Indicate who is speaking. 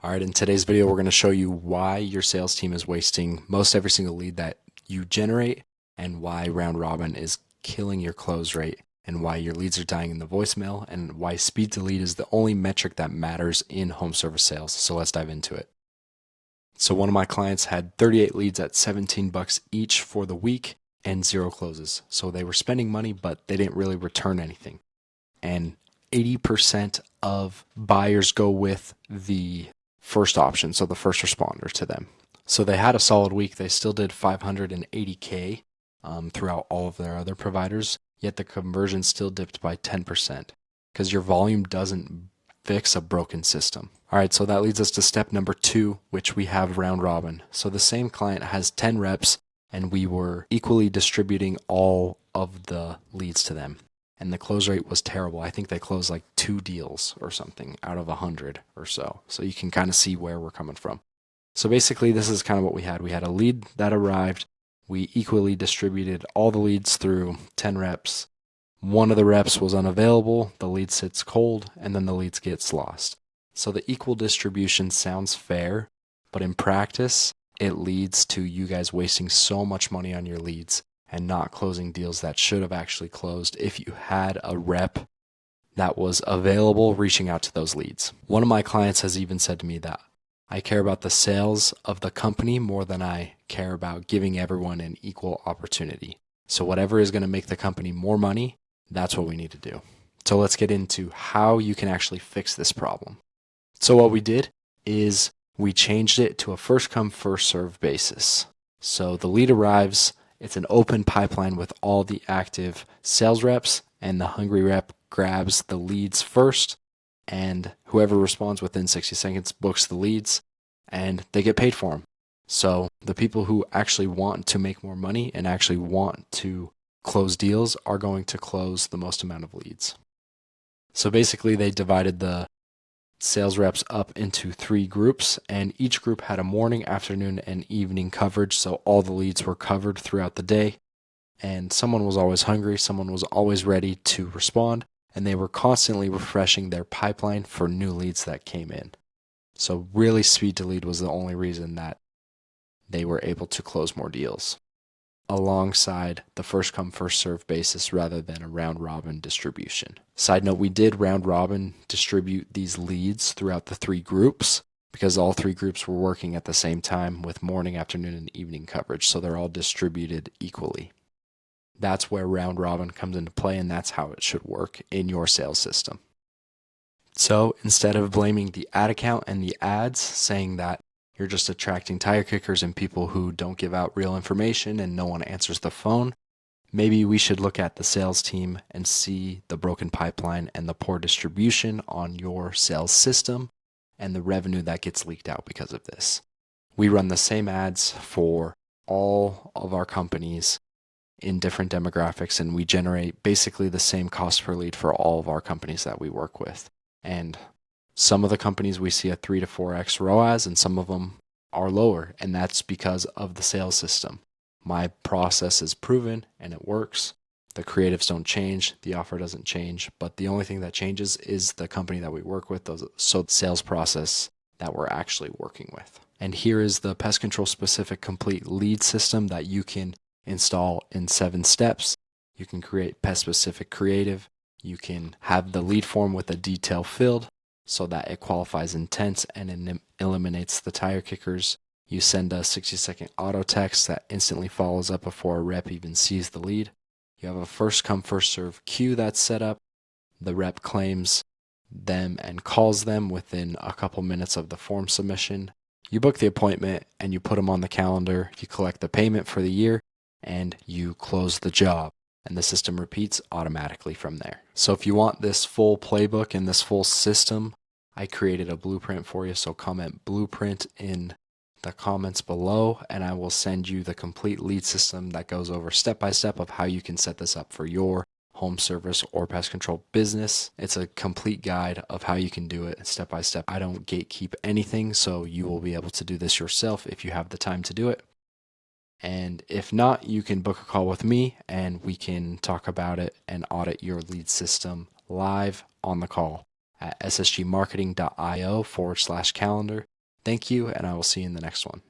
Speaker 1: All right, in today's video, we're going to show you why your sales team is wasting most every single lead that you generate and why round robin is killing your close rate and why your leads are dying in the voicemail and why speed to lead is the only metric that matters in home service sales. So let's dive into it. So one of my clients had 38 leads at $17 each for the week and 0 closes. So they were spending money, but they didn't really return anything. And 80% of buyers go with the first option, so the first responder to them. So they had a solid week. They still did 580K throughout all of their other providers, yet the conversion still dipped by 10% because your volume doesn't fix a broken system. All right, so that leads us to step number 2, which we have round robin. So the same client has 10 reps and we were equally distributing all of the leads to them. And the close rate was terrible. I think they closed like 2 deals or something out of 100 or so. So you can kind of see where we're coming from. So basically, this is kind of what we had. We had a lead that arrived. We equally distributed all the leads through 10 reps. One of the reps was unavailable. The lead sits cold, and then the leads gets lost. So the equal distribution sounds fair, but in practice, it leads to you guys wasting so much money on your leads and not closing deals that should have actually closed if you had a rep that was available reaching out to those leads. One of my clients has even said to me that I care about the sales of the company more than I care about giving everyone an equal opportunity. So whatever is going to make the company more money, that's what we need to do. So let's get into how you can actually fix this problem. So what we did is we changed it to a first come, first serve basis. So the lead arrives. It's an open pipeline with all the active sales reps, and the hungry rep grabs the leads first, and whoever responds within 60 seconds books the leads, and they get paid for them. So the people who actually want to make more money and actually want to close deals are going to close the most amount of leads. So basically, they divided the sales reps up into 3 groups, and each group had a morning, afternoon, and evening coverage, so all the leads were covered throughout the day, and someone was always hungry, someone was always ready to respond, and they were constantly refreshing their pipeline for new leads that came in. So really, speed to lead was the only reason that they were able to close more deals, alongside the first come first serve basis rather than a round robin distribution. Side note, we did round robin distribute these leads throughout the 3 groups because all 3 groups were working at the same time with morning, afternoon, and evening coverage, so they're all distributed equally. That's where round robin comes into play, and that's how it should work in your sales system. So instead of blaming the ad account and the ads, saying that you're just attracting tire kickers and people who don't give out real information and no one answers the phone, maybe we should look at the sales team and see the broken pipeline and the poor distribution on your sales system and the revenue that gets leaked out because of this. We run the same ads for all of our companies in different demographics, and we generate basically the same cost per lead for all of our companies that we work with. And some of the companies we see a 3 to 4x ROAS, and some of them are lower, and that's because of the sales system. My process is proven and it works. The creatives don't change, the offer doesn't change, but the only thing that changes is the company that we work with, so the sales process that we're actually working with. And here is the pest control specific complete lead system that you can install in 7 steps. You can create pest specific creative. You can have the lead form with a detail filled so that it qualifies intent and it eliminates the tire kickers. You send a 60-second auto text that instantly follows up before a rep even sees the lead. You have a first come first serve queue that's set up. The rep claims them and calls them within a couple minutes of the form submission. You book the appointment and you put them on the calendar. You collect the payment for the year and you close the job. And the system repeats automatically from there. So if you want this full playbook and this full system, I created a blueprint for you. So comment blueprint in the comments below, and I will send you the complete lead system that goes over step by step of how you can set this up for your home service or pest control business. It's a complete guide of how you can do it step by step. I don't gatekeep anything, so you will be able to do this yourself if you have the time to do it. And if not, you can book a call with me and we can talk about it and audit your lead system live on the call. at ssgmarketing.io/calendar. Thank you, and I will see you in the next one.